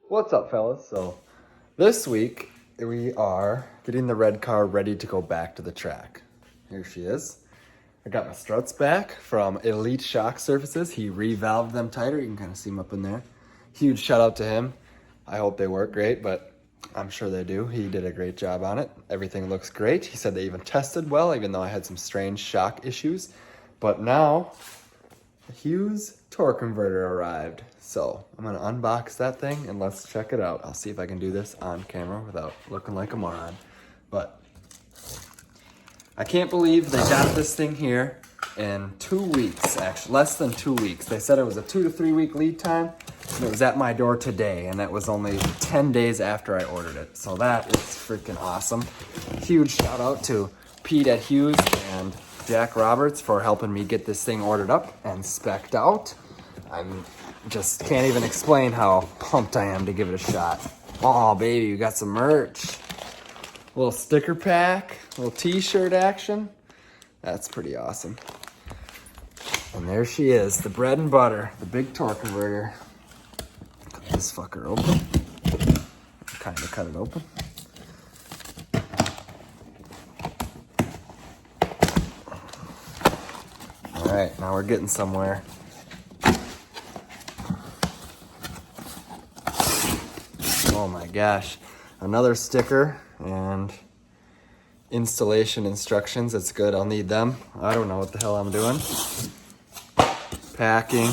What's up, fellas? So this week we are getting the red car ready to go back to the track. Here she is. I got my struts back from Elite Shock Surfaces. He revalved them tighter. You can kind of see them up in there. Huge shout out to him. I hope they work great, but I'm sure they do. He did a great job on it. Everything looks great. He said they even tested well, even though I had some strange shock issues. But now the Hughes torque converter arrived. So I'm gonna unbox that thing and let's check it out. I'll see if I can do this on camera without looking like a moron. But I can't believe they got this thing here in 2 weeks, actually, less than 2 weeks. They said it was a 2 to 3 week lead time, and it was at my door today, and that was only 10 days after I ordered it. So that is freaking awesome. Huge shout out to Pete at Hughes and Jack Roberts for helping me get this thing ordered up and spec'd out. I'm just can't even explain how pumped I am to give it a shot. Oh, baby, we got some merch. Little sticker pack, little t-shirt action. That's pretty awesome. And there she is, the bread and butter, the big torque converter. Cut this fucker open. Kind of cut it open. All right, now we're getting somewhere. Oh my gosh, another sticker and installation instructions. That's good, I'll need them. I don't know what the hell I'm doing. Packing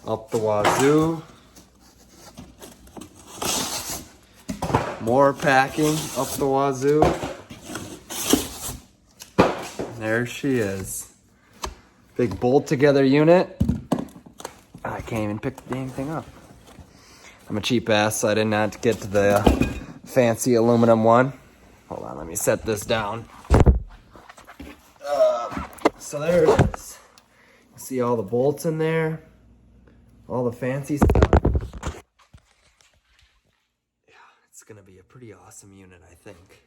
up the wazoo. More packing up the wazoo. There she is. Big bolt together unit. I can't even pick the dang thing up. I'm a cheap ass, so I did not get to the fancy aluminum one. Hold on, let me set this down. So there it is. You see all the bolts in there, all the fancy stuff. Yeah, it's gonna be a pretty awesome unit, I think.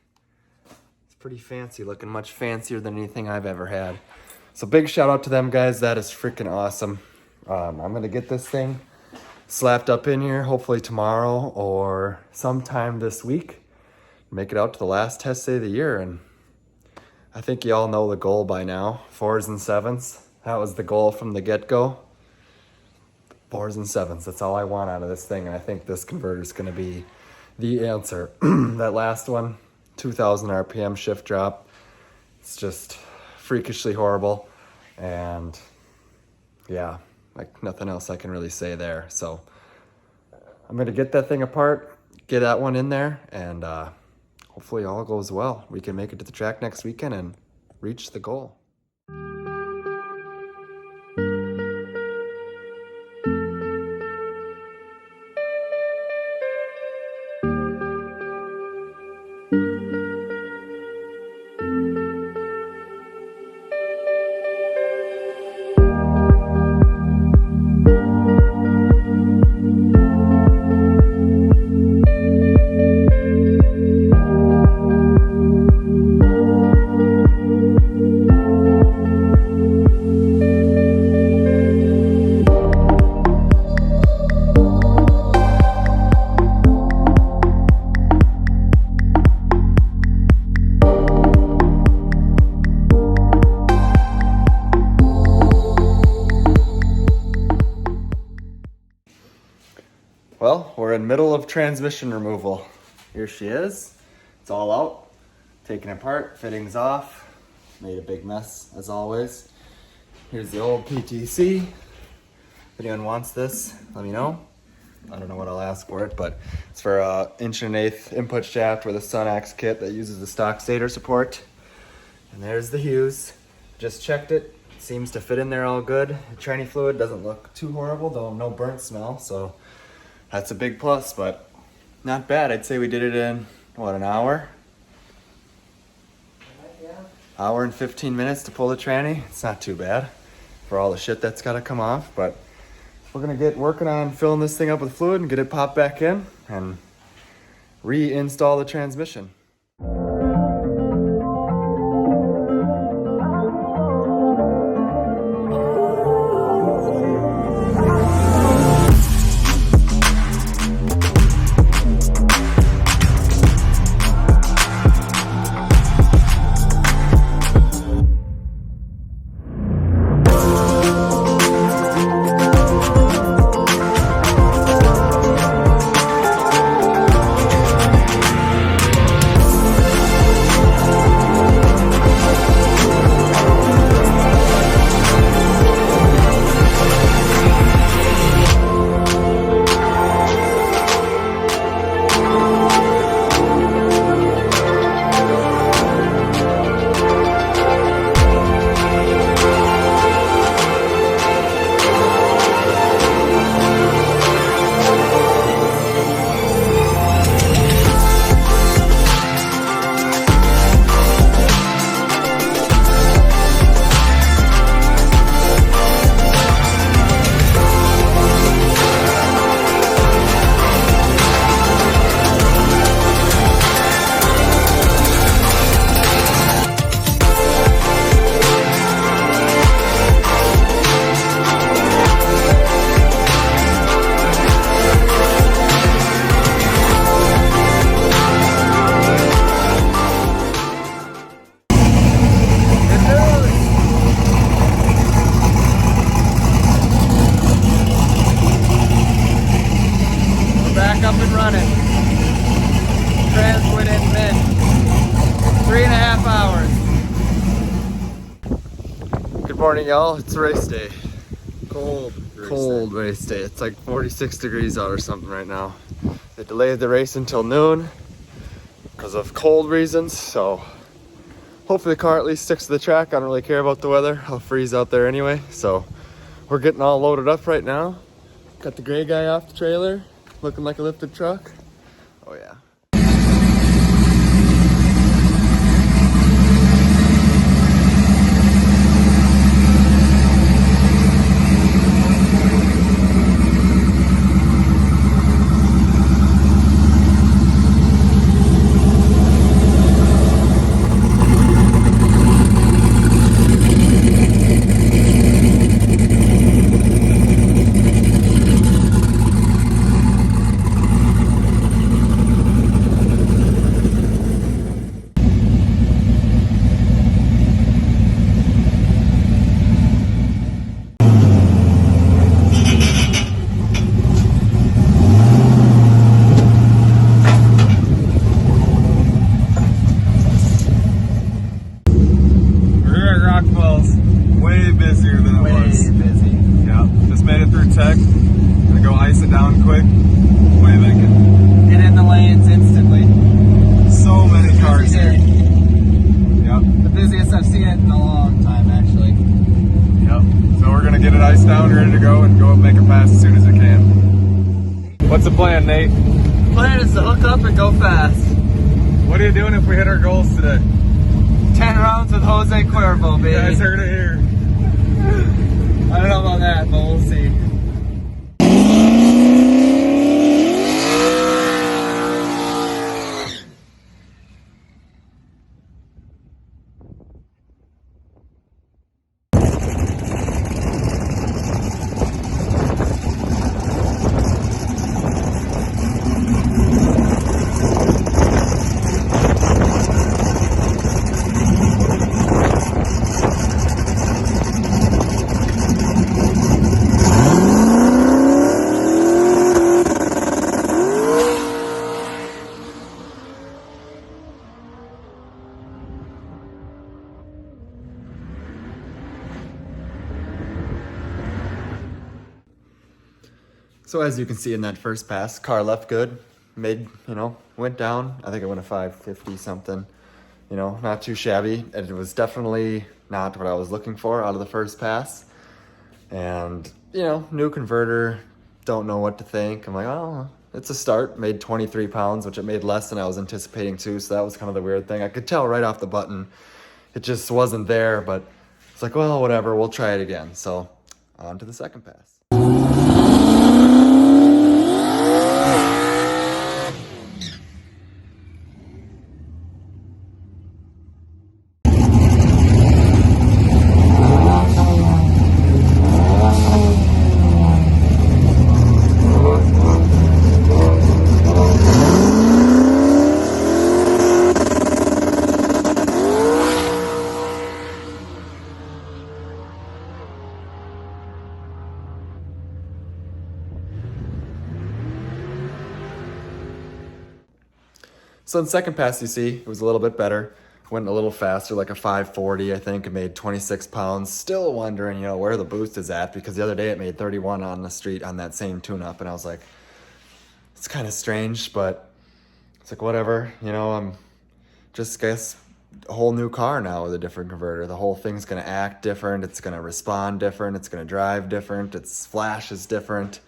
It's pretty fancy, looking much fancier than anything I've ever had. So big shout out to them guys, that is freaking awesome. I'm gonna get this thing slapped up in here hopefully tomorrow or sometime this week. Make it out to the last test day of the year, and I think you all know the goal by now. 4s and 7s. That was the goal from the get-go. 4s and 7s. That's all I want out of this thing, and I think this converter is going to be the answer. That last one, 2,000 RPM shift drop. It's just freakishly horrible, and yeah, like nothing else I can really say there. So I'm gonna get that thing apart, get that one in there, and hopefully all goes well. We can make it to the track next weekend and reach the goal. Well, we're in middle of transmission removal. Here she is. It's all out. Taken apart, fittings off. Made a big mess, as always. Here's the old PTC. If anyone wants this, let me know. I don't know what I'll ask for it, but it's for 1.1/8" input shaft with a Sunax kit that uses the stock stator support. And there's the Hughes. Just checked it. Seems to fit in there all good. The tranny fluid doesn't look too horrible, though no burnt smell, so that's a big plus, but not bad. I'd say we did it in, what, an hour? Yeah. Hour and 15 minutes to pull the tranny. It's not too bad for all the shit that's got to come off, but we're gonna get working on filling this thing up with fluid and get it popped back in and reinstall the transmission. morning, y'all. It's race day. Cold race day. It's like 46 degrees out or something right now. They delayed the race until noon because of cold reasons, so hopefully the car at least sticks to the track. I don't really care about the weather. I'll freeze out there anyway. So we're getting all loaded up right now. Got the gray guy off the trailer, looking like a lifted truck. Oh yeah. Way busier than it was. Way busy. Yeah, just made it through tech. Gonna go ice it down quick. What are you thinking? Get in the lanes instantly. So many cars here. Yep. The busiest I've seen it in a long time, actually. Yep. So we're gonna get it iced down, ready to go, and go and make a pass as soon as we can. What's the plan, Nate? The plan is to hook up and go fast. What are you doing if we hit our goals today? 10 rounds with Jose Cuervo, baby. You guys heard it here. I don't know about that, but we'll see. So as you can see in that first pass, car left good, went down. I think it went a 550 something, not too shabby. And it was definitely not what I was looking for out of the first pass. And, new converter, don't know what to think. I'm like, oh, it's a start. Made 23 pounds, which it made less than I was anticipating too. So that was kind of the weird thing. I could tell right off the button, it just wasn't there, but it's like, well, whatever, we'll try it again. So on to the second pass. So in second pass, you see, it was a little bit better. Went a little faster, like a 540, I think. It made 26 pounds. Still wondering, where the boost is at, because the other day it made 31 on the street on that same tune-up. And I was like, it's kind of strange, but it's like, whatever. I'm just, guess, a whole new car now with a different converter. The whole thing's going to act different. It's going to respond different. It's going to drive different. Its flash is different.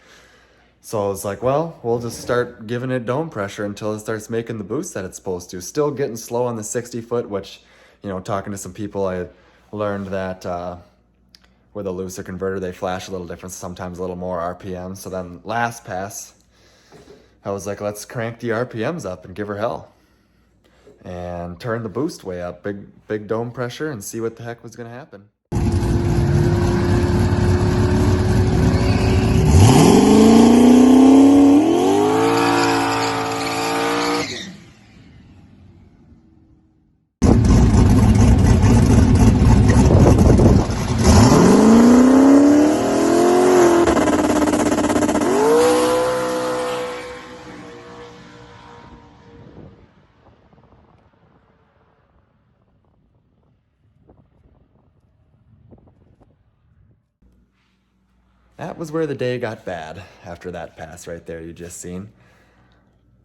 So I was like, well, we'll just start giving it dome pressure until it starts making the boost that it's supposed to. Still getting slow on the 60 foot, which, talking to some people, I learned that with a looser converter, they flash a little different, sometimes a little more RPM. So then last pass, I was like, let's crank the RPMs up and give her hell. And turn the boost way up, big dome pressure, and see what the heck was going to happen. that was where the day got bad after that pass right there you just seen.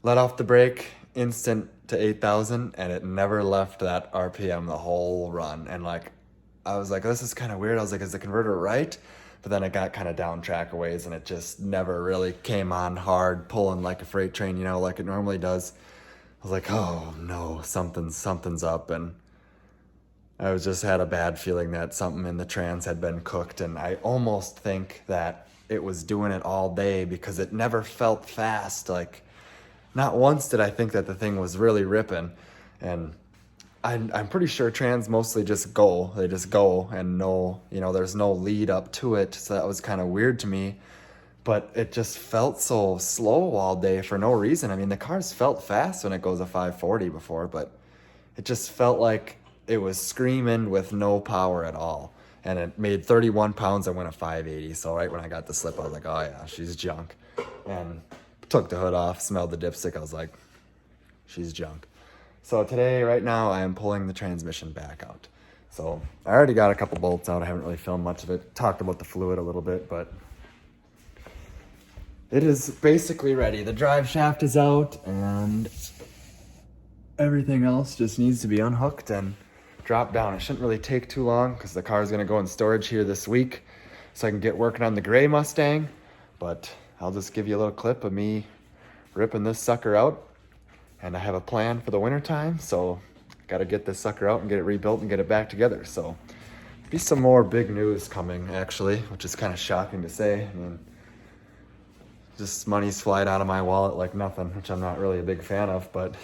Let off the brake, instant to 8,000, and it never left that RPM the whole run. And like, I was like, this is kind of weird. I was like, is the converter right? But then it got kind of down track a ways, and it just never really came on hard, pulling like a freight train, you know, like it normally does. I was like, oh no, something's up. And I was just had a bad feeling that something in the trans had been cooked. And I almost think that it was doing it all day because it never felt fast. Like, not once did I think that the thing was really ripping. And I'm pretty sure trans mostly just go. They just go and no, you know, there's no lead up to it. So that was kind of weird to me. But it just felt so slow all day for no reason. I mean, the cars felt fast when it goes a 540 before, but it just felt like it was screaming with no power at all. And it made 31 pounds. I went a 580. So right when I got the slip, I was like, oh yeah, she's junk. And took the hood off, smelled the dipstick. I was like, she's junk. So today, right now, I am pulling the transmission back out. So I already got a couple bolts out. I haven't really filmed much of it. Talked about the fluid a little bit, but it is basically ready. The drive shaft is out and everything else just needs to be unhooked and dropped down. It shouldn't really take too long because the car is going to go in storage here this week so I can get working on the gray Mustang. But I'll just give you a little clip of me ripping this sucker out. And I have a plan for the winter time, so got to get this sucker out and get it rebuilt and get it back together. So be some more big news coming, actually, which is kind of shocking to say. I mean, just money's flying out of my wallet like nothing, which I'm not really a big fan of, but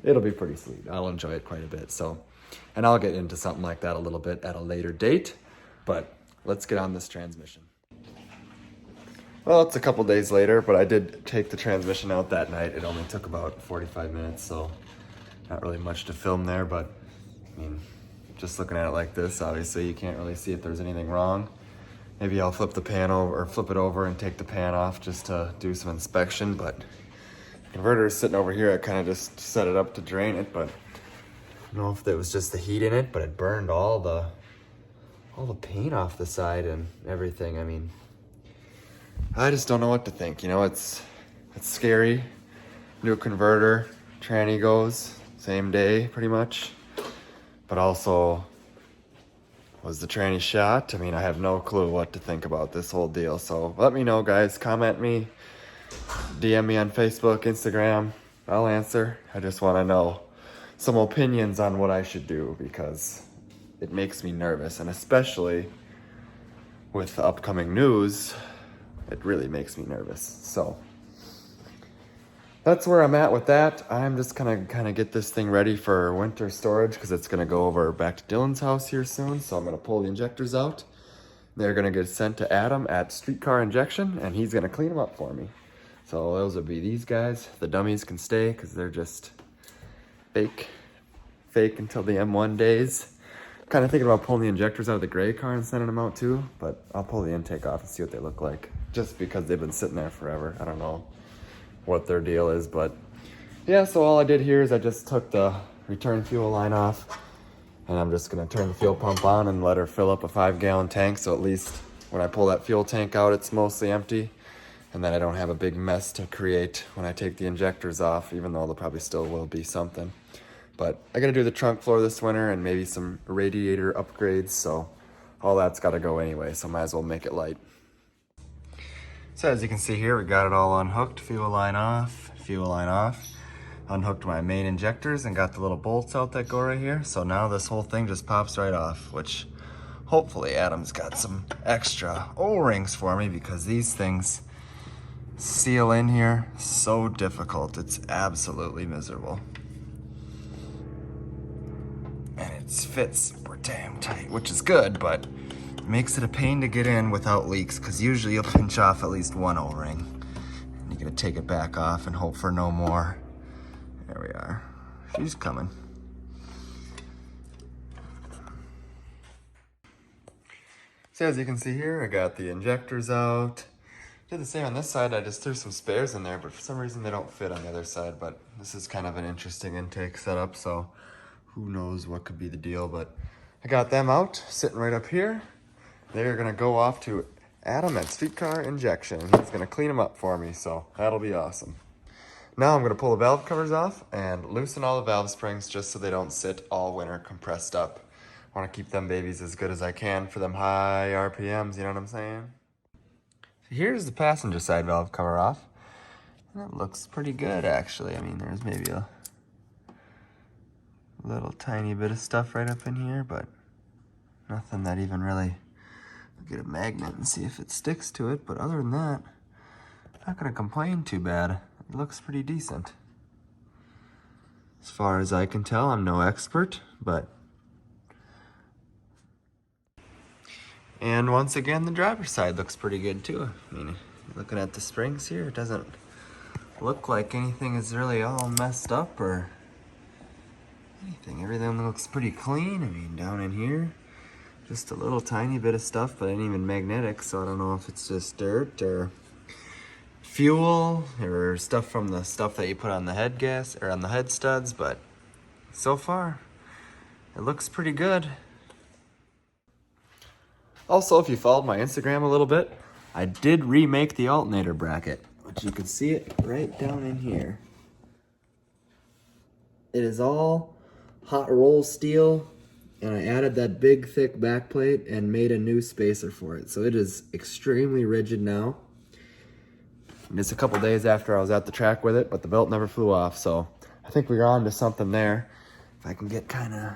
it'll be pretty sweet. I'll enjoy it quite a bit. So, and I'll get into something like that a little bit at a later date, but let's get on this transmission. Well, it's a couple days later, but I did take the transmission out that night. It only took about 45 minutes, so not really much to film there, but I mean, just looking at it like this, obviously you can't really see if there's anything wrong. Maybe I'll flip the pan over or flip it over and take the pan off just to do some inspection, but the converter is sitting over here. I kind of just set it up to drain it, but I don't know if it was just the heat in it, but it burned all the paint off the side and everything. I mean, I just don't know what to think. You know, it's scary. New converter, tranny goes, same day pretty much. But also, was the tranny shot? I mean, I have no clue what to think about this whole deal. So let me know, guys. Comment me, DM me on Facebook, Instagram. I'll answer. I just want to know some opinions on what I should do because it makes me nervous. And especially with the upcoming news, it really makes me nervous. So that's where I'm at with that. I'm just gonna kind of get this thing ready for winter storage because it's gonna go over back to Dylan's house here soon. So I'm gonna pull the injectors out. They're gonna get sent to Adam at Streetcar Injection and he's gonna clean them up for me. So those will be these guys. The dummies can stay because they're just fake until the M1 days. Kind of thinking about pulling the injectors out of the gray car and sending them out too, but I'll pull the intake off and see what they look like just because they've been sitting there forever. I don't know what their deal is, but yeah, so all I did here is I just took the return fuel line off and I'm just gonna turn the fuel pump on and let her fill up a 5-gallon tank. So at least when I pull that fuel tank out, it's mostly empty. And then I don't have a big mess to create when I take the injectors off, even though there probably still will be something. But I gotta do the trunk floor this winter and maybe some radiator upgrades, so all that's gotta go anyway, so might as well make it light. So as you can see here, we got it all unhooked, fuel line off. Unhooked my main injectors and got the little bolts out that go right here. So now this whole thing just pops right off, which hopefully Adam's got some extra O-rings for me because these things seal in here so difficult. It's absolutely miserable. And it fits super damn tight, which is good, but it makes it a pain to get in without leaks because usually you'll pinch off at least one O-ring. And you're gonna take it back off and hope for no more. There we are. She's coming. So as you can see here, I got the injectors out. Did the same on this side. I just threw some spares in there, but for some reason they don't fit on the other side. But this is kind of an interesting intake setup, so who knows what could be the deal. But I got them out, sitting right up here. They're gonna go off to Adam at Streetcar Injection. He's gonna clean them up for me, so that'll be awesome. Now I'm gonna pull the valve covers off and loosen all the valve springs just so they don't sit all winter compressed up. I wanna keep them babies as good as I can for them high RPMs, you know what I'm saying? Here's the passenger side valve cover off. That looks pretty good, actually. I mean, there's maybe a little tiny bit of stuff right up in here, but nothing that even really... I'll get a magnet and see if it sticks to it, but other than that, not gonna complain too bad. It looks pretty decent. As far as I can tell, I'm no expert, but... And once again, the driver's side looks pretty good too. I mean, looking at the springs here, it doesn't look like anything is really all messed up or anything. Everything looks pretty clean. I mean, down in here, just a little tiny bit of stuff, but ain't even magnetic, so I don't know if it's just dirt or fuel or stuff from the stuff that you put on the head gas or on the head studs, but so far, it looks pretty good. Also, if you followed my Instagram a little bit, I did remake the alternator bracket, which you can see it right down in here. It is all hot roll steel, and I added that big thick backplate and made a new spacer for it. So it is extremely rigid now. And it's a couple days after I was at the track with it, but the belt never flew off, so I think we're on to something there. If I can get kind of...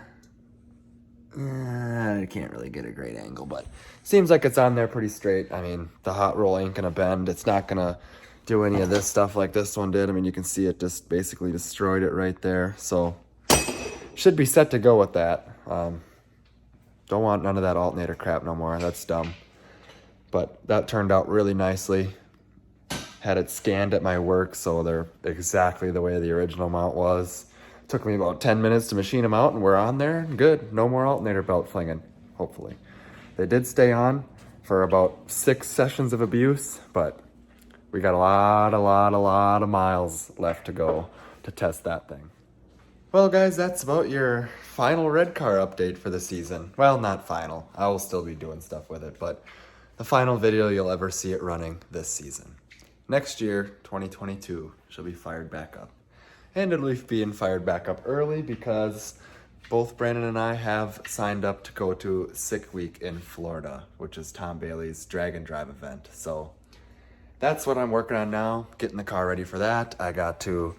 I can't really get a great angle, but seems like it's on there pretty straight. I mean, the hot roll ain't gonna bend. It's not gonna do any of this stuff like this one did. I mean, you can see it just basically destroyed it right there. So should be set to go with that. Don't want none of that alternator crap no more. That's dumb. But that turned out really nicely. Had it scanned at my work, so they're exactly the way the original mount was. Took me about 10 minutes to machine them out, and we're on there. Good. No more alternator belt flinging, hopefully. They did stay on for about 6 sessions of abuse, but we got a lot of miles left to go to test that thing. Well, guys, that's about your final red car update for the season. Well, not final. I will still be doing stuff with it, but the final video you'll ever see it running this season. Next year, 2022, she'll be fired back up. And it'll be being fired back up early because both Brandon and I have signed up to go to Sick Week in Florida, which is Tom Bailey's drag and drive event. So that's what I'm working on now, getting the car ready for that. I got to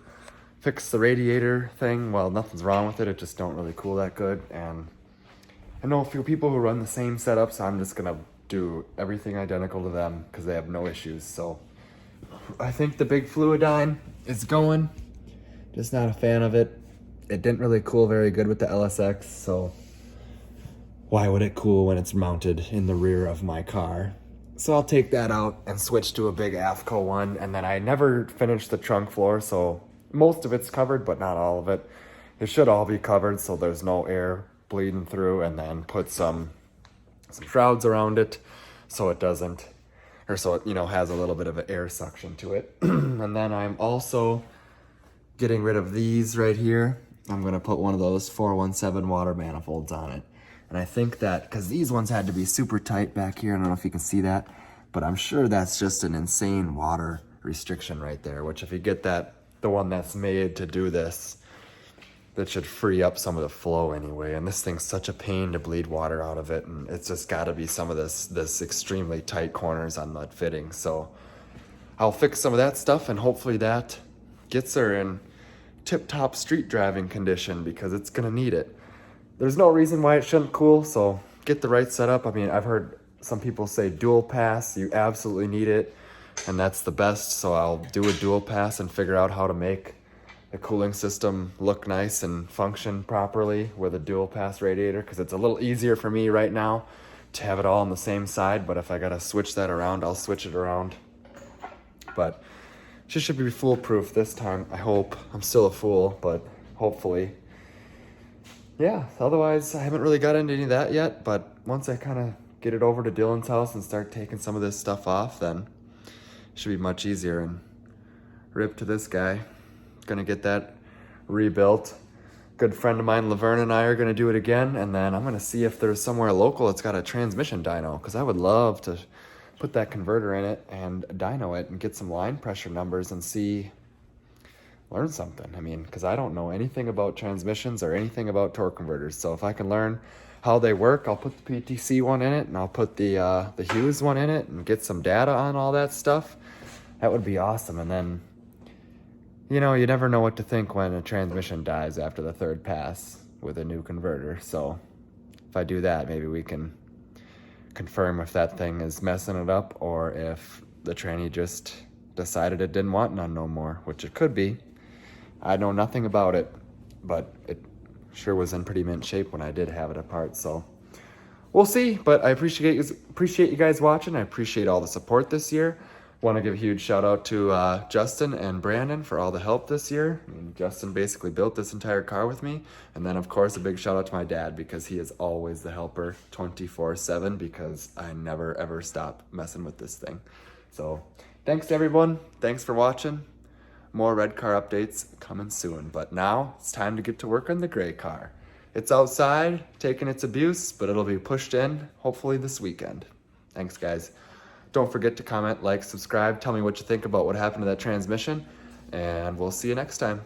fix the radiator thing. Well, nothing's wrong with it. It just don't really cool that good. And I know a few people who run the same setup, so I'm just gonna do everything identical to them because they have no issues. So I think the big Fluidyne is going. Just not a fan of it. It didn't really cool very good with the LSX, so why would it cool when it's mounted in the rear of my car? So I'll take that out and switch to a big AFCO one, and then I never finished the trunk floor, so most of it's covered, but not all of it. It should all be covered so there's no air bleeding through, and then put some shrouds around it so it doesn't, or so it, you know, has a little bit of an air suction to it. And then I'm also getting rid of these right here. I'm gonna put one of those 417 water manifolds on it. And I think that, because these ones had to be super tight back here, I don't know if you can see that, but I'm sure that's just an insane water restriction right there, which if you get that, the one that's made to do this, that should free up some of the flow anyway. And this thing's such a pain to bleed water out of it, and it's just gotta be some of this extremely tight corners on that fitting. So I'll fix some of that stuff, and hopefully that gets her in tip-top street driving condition, because it's gonna need it. There's no reason why it shouldn't cool, so get the right setup. I mean, I've heard some people say dual pass, you absolutely need it, and that's the best, so I'll do a dual pass and figure out how to make the cooling system look nice and function properly with a dual pass radiator, because it's a little easier for me right now to have it all on the same side, but if I gotta switch that around, I'll switch it around. But she should be foolproof this time, I hope. I'm still a fool, but hopefully. Yeah, otherwise I haven't really got into any of that yet, but once I kind of get it over to Dylan's house and start taking some of this stuff off, then it should be much easier. And rip to this guy. Gonna get that rebuilt. Good friend of mine, Laverne, and I are gonna do it again, and then I'm gonna see if there's somewhere local that's got a transmission dyno, because I would love to put that converter in it and dyno it and get some line pressure numbers and learn something. I mean, because I don't know anything about transmissions or anything about torque converters. So if I can learn how they work, I'll put the PTC one in it and I'll put the Hughes one in it and get some data on all that stuff. That would be awesome. And then, you know, you never know what to think when a transmission dies after the third pass with a new converter. So if I do that, maybe we can confirm if that thing is messing it up or if the tranny just decided it didn't want none no more, which it could be. I know nothing about it, but it sure was in pretty mint shape when I did have it apart. So we'll see, but I appreciate you guys watching. I appreciate all the support this year. Want to give a huge shout out to Justin and Brandon for all the help this year. I mean, Justin basically built this entire car with me. And then of course a big shout out to my dad because he is always the helper 24/7 because I never ever stop messing with this thing. So thanks to everyone. Thanks for watching. More red car updates coming soon. But now it's time to get to work on the gray car. It's outside taking its abuse, but it'll be pushed in hopefully this weekend. Thanks guys. Don't forget to comment, like, subscribe, tell me what you think about what happened to that transmission, and we'll see you next time.